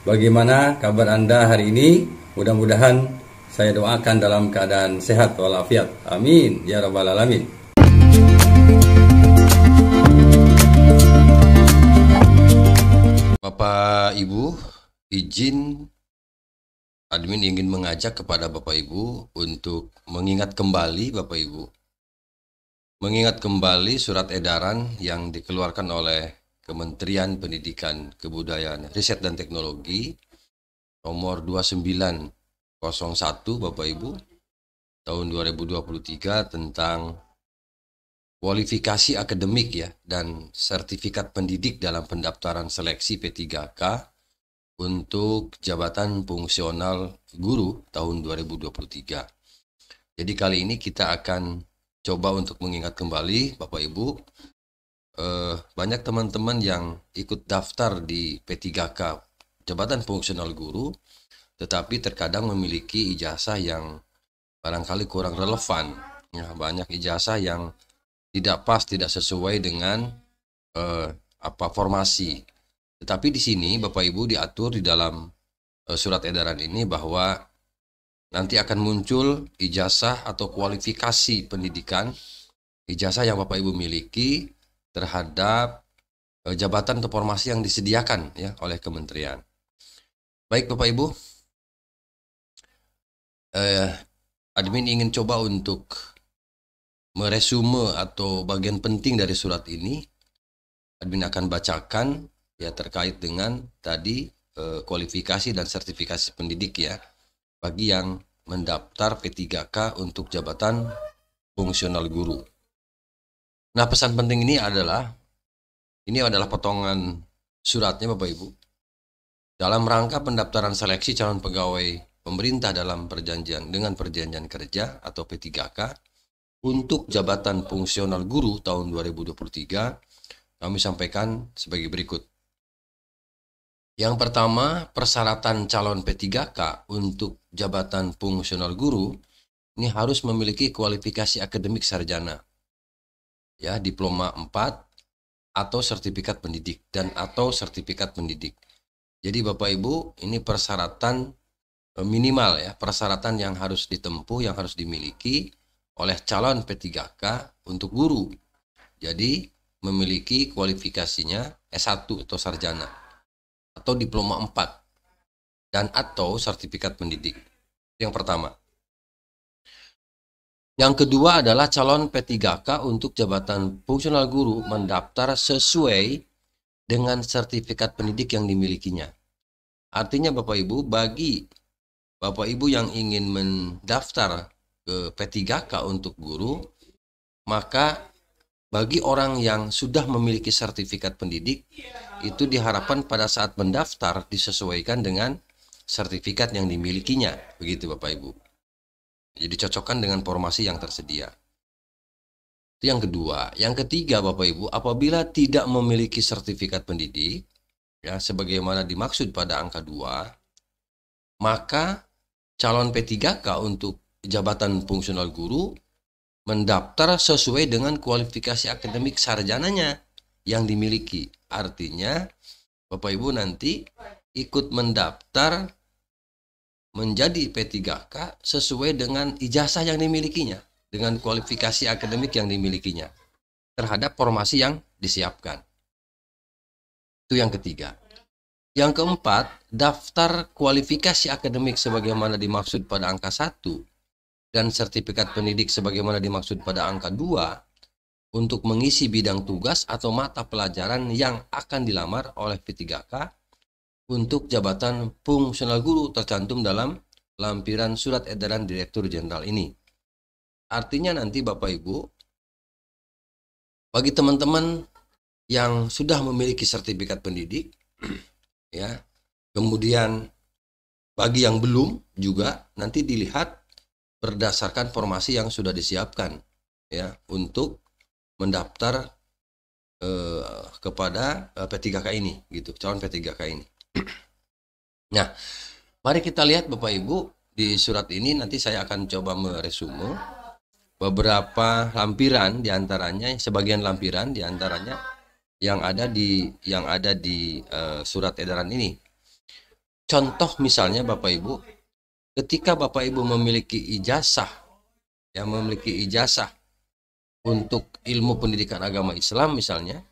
Bagaimana kabar Anda hari ini? Mudah-mudahan saya doakan dalam keadaan sehat walafiat. Amin ya rabbal alamin. Bapak Ibu, izin admin ingin mengajak kepada Bapak Ibu untuk mengingat kembali Bapak Ibu. Mengingat kembali surat edaran yang dikeluarkan oleh Kementerian Pendidikan, Kebudayaan, Riset dan Teknologi nomor 2901 Bapak Ibu tahun 2023 tentang kualifikasi akademik ya dan sertifikat pendidik dalam pendaftaran seleksi P3K untuk jabatan fungsional guru tahun 2023. Jadi kali ini kita akan coba untuk mengingat kembali Bapak Ibu, banyak teman-teman yang ikut daftar di P3K jabatan fungsional guru, tetapi terkadang memiliki ijazah yang barangkali kurang relevan. Ya, banyak ijazah yang tidak pas, tidak sesuai dengan formasi. Tetapi di sini Bapak Ibu diatur di dalam surat edaran ini bahwa nanti akan muncul ijazah atau kualifikasi pendidikan, ijazah yang Bapak Ibu miliki terhadap jabatan atau formasi yang disediakan ya oleh kementerian. Baik Bapak Ibu, admin ingin coba untuk meresume atau bagian penting dari surat ini. Admin akan bacakan ya terkait dengan tadi kualifikasi dan sertifikasi pendidik ya bagi yang mendaftar P3K untuk jabatan fungsional guru. Nah, pesan penting ini adalah potongan suratnya Bapak Ibu. Dalam rangka pendaftaran seleksi calon pegawai pemerintah dalam perjanjian kerja atau P3K untuk jabatan fungsional guru tahun 2023, kami sampaikan sebagai berikut. Yang pertama, persyaratan calon P3K untuk jabatan fungsional guru ini harus memiliki kualifikasi akademik sarjana. Ya, diploma 4 atau sertifikat pendidik atau sertifikat pendidik. Jadi Bapak Ibu, ini persyaratan minimal ya, persyaratan yang harus ditempuh, yang harus dimiliki oleh calon P3K untuk guru. Jadi memiliki kualifikasinya S1 atau sarjana atau diploma 4 dan atau sertifikat pendidik. Yang pertama. Yang kedua adalah calon P3K untuk jabatan fungsional guru mendaftar sesuai dengan sertifikat pendidik yang dimilikinya. Artinya Bapak Ibu, bagi Bapak Ibu yang ingin mendaftar ke P3K untuk guru, maka bagi orang yang sudah memiliki sertifikat pendidik, itu diharapkan pada saat mendaftar disesuaikan dengan sertifikat yang dimilikinya. Begitu Bapak Ibu. Jadi cocokkan dengan formasi yang tersedia. Itu yang kedua. Yang ketiga Bapak Ibu, apabila tidak memiliki sertifikat pendidik, ya sebagaimana dimaksud pada angka 2, maka calon P3K untuk jabatan fungsional guru mendaftar sesuai dengan kualifikasi akademik sarjananya yang dimiliki. Artinya Bapak Ibu nanti ikut mendaftar menjadi P3K sesuai dengan ijazah yang dimilikinya, dengan kualifikasi akademik yang dimilikinya terhadap formasi yang disiapkan. Itu yang ketiga. Yang keempat, daftar kualifikasi akademik sebagaimana dimaksud pada angka 1 dan sertifikat pendidik sebagaimana dimaksud pada angka 2 untuk mengisi bidang tugas atau mata pelajaran yang akan dilamar oleh P3K untuk jabatan fungsional guru tercantum dalam lampiran surat edaran Direktur Jenderal ini. Artinya nanti Bapak Ibu, bagi teman-teman yang sudah memiliki sertifikat pendidik, ya, kemudian bagi yang belum juga nanti dilihat berdasarkan formasi yang sudah disiapkan, ya, untuk mendaftar kepada P3K ini, gitu, calon P3K ini. Nah, mari kita lihat Bapak Ibu di surat ini. Nanti saya akan coba meresume beberapa lampiran diantaranya, sebagian lampiran diantaranya yang ada di surat edaran ini. contoh misalnya Bapak Ibu, ketika Bapak Ibu memiliki ijazah, untuk ilmu pendidikan agama Islam misalnya,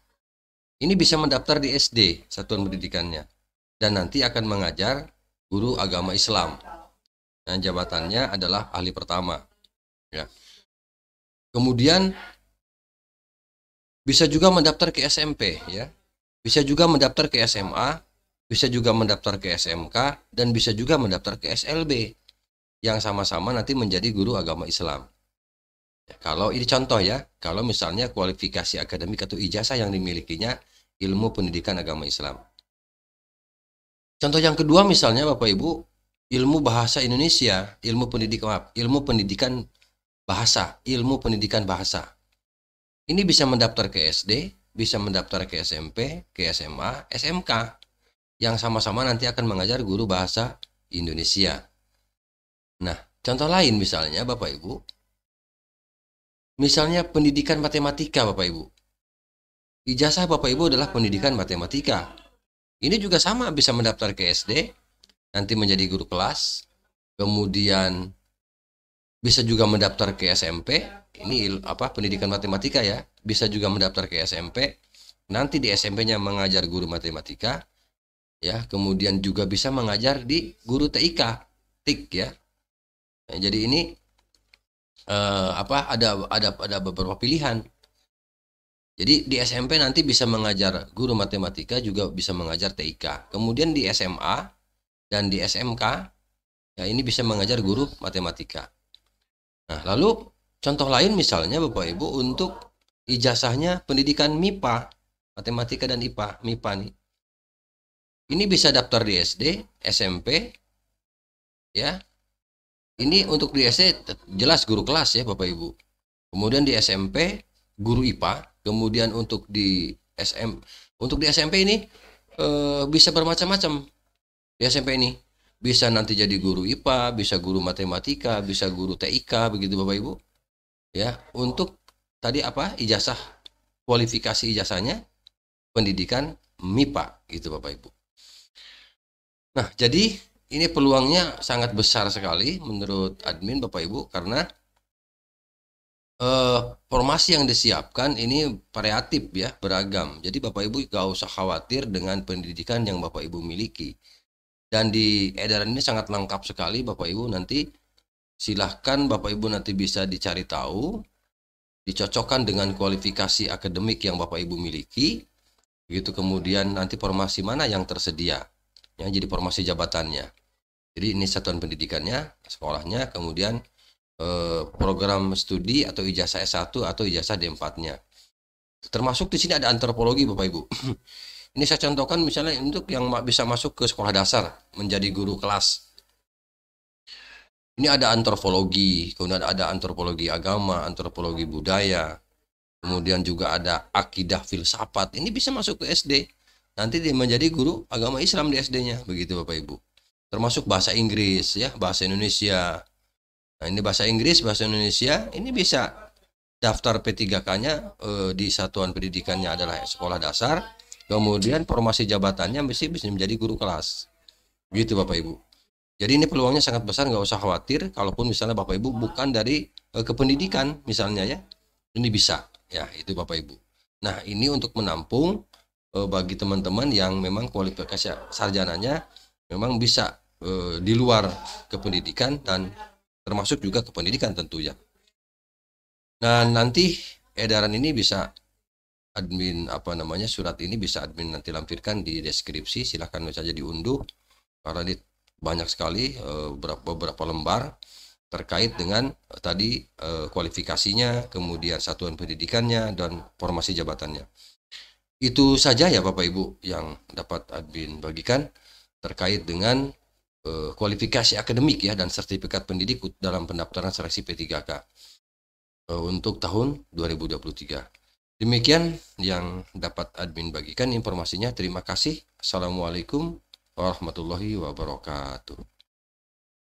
ini bisa mendaftar di SD, satuan pendidikannya, dan nanti akan mengajar guru agama Islam. Nah, jabatannya adalah ahli pertama. Ya. Kemudian bisa juga mendaftar ke SMP, ya. Bisa juga mendaftar ke SMA, bisa juga mendaftar ke SMK, dan bisa juga mendaftar ke SLB, yang sama-sama nanti menjadi guru agama Islam. Ya, kalau ini contoh ya, kalau misalnya kualifikasi akademik atau ijazah yang dimilikinya ilmu pendidikan agama Islam. Contoh yang kedua misalnya Bapak Ibu, ilmu bahasa Indonesia, ilmu pendidikan bahasa. Ini bisa mendaftar ke SD, bisa mendaftar ke SMP, ke SMA, SMK, yang sama-sama nanti akan mengajar guru bahasa Indonesia. Nah, contoh lain misalnya Bapak Ibu, misalnya pendidikan matematika Bapak Ibu. Ijazah Bapak Ibu adalah pendidikan matematika. Ini juga sama, bisa mendaftar ke SD, nanti menjadi guru kelas, kemudian bisa juga mendaftar ke SMP, ini pendidikan matematika ya, bisa juga mendaftar ke SMP, nanti di SMP-nya mengajar guru matematika, ya, kemudian juga bisa mengajar di guru TIK, TIK ya. Nah, jadi ini ada beberapa pilihan. Jadi di SMP nanti bisa mengajar guru matematika, juga bisa mengajar TIK. Kemudian di SMA dan di SMK, ya ini bisa mengajar guru matematika. Nah, lalu contoh lain misalnya Bapak Ibu untuk ijazahnya pendidikan MIPA, matematika dan MIPA nih. Ini bisa daftar di SD, SMP, ya. Ini untuk di SD jelas guru kelas ya Bapak Ibu. Kemudian di SMP guru IPA, kemudian untuk di SMP ini bisa bermacam-macam. Di SMP ini bisa nanti jadi guru IPA, bisa guru matematika, bisa guru TIK, begitu Bapak Ibu. Ya, untuk tadi ijazah, kualifikasi ijazahnya pendidikan MIPA gitu Bapak Ibu. Nah, jadi ini peluangnya sangat besar sekali menurut admin Bapak Ibu, karena formasi yang disiapkan ini variatif ya, beragam. Jadi Bapak Ibu gak usah khawatir dengan pendidikan yang Bapak Ibu miliki. Dan di edaran ini sangat lengkap sekali Bapak Ibu, nanti silahkan Bapak Ibu nanti bisa dicari tahu, dicocokkan dengan kualifikasi akademik yang Bapak Ibu miliki, begitu. Kemudian nanti formasi mana yang tersedia, yang jadi formasi jabatannya. Jadi ini satuan pendidikannya, sekolahnya, kemudian program studi atau ijazah S1 atau ijazah D4-nya. Termasuk di sini ada antropologi Bapak Ibu. Ini saya contohkan misalnya untuk yang bisa masuk ke sekolah dasar menjadi guru kelas. Ini ada antropologi, kemudian ada antropologi agama, antropologi budaya, kemudian juga ada akidah filsafat. Ini bisa masuk ke SD. Nanti dia menjadi guru agama Islam di SD-nya, begitu Bapak Ibu. Termasuk bahasa Inggris ya, bahasa Indonesia. Nah, ini bahasa Inggris, bahasa Indonesia, ini bisa daftar P3K-nya di satuan pendidikannya adalah sekolah dasar, kemudian formasi jabatannya bisa menjadi guru kelas. Gitu Bapak Ibu. Jadi ini peluangnya sangat besar, nggak usah khawatir. Kalaupun misalnya Bapak Ibu bukan dari kependidikan misalnya ya, ini bisa ya, itu Bapak Ibu. Nah, ini untuk menampung bagi teman-teman yang memang kualifikasi sarjananya memang bisa di luar kependidikan dan termasuk juga kependidikan tentunya. Nah, nanti edaran ini bisa admin surat ini bisa admin nanti lampirkan di deskripsi, silahkan saja diunduh karena ini banyak sekali beberapa lembar terkait dengan tadi kualifikasinya, kemudian satuan pendidikannya dan formasi jabatannya. Itu saja ya Bapak Ibu yang dapat admin bagikan terkait dengan kualifikasi akademik ya dan sertifikat pendidik dalam pendaftaran seleksi P3K untuk tahun 2023. Demikian yang dapat admin bagikan informasinya. Terima kasih. Assalamualaikum warahmatullahi wabarakatuh.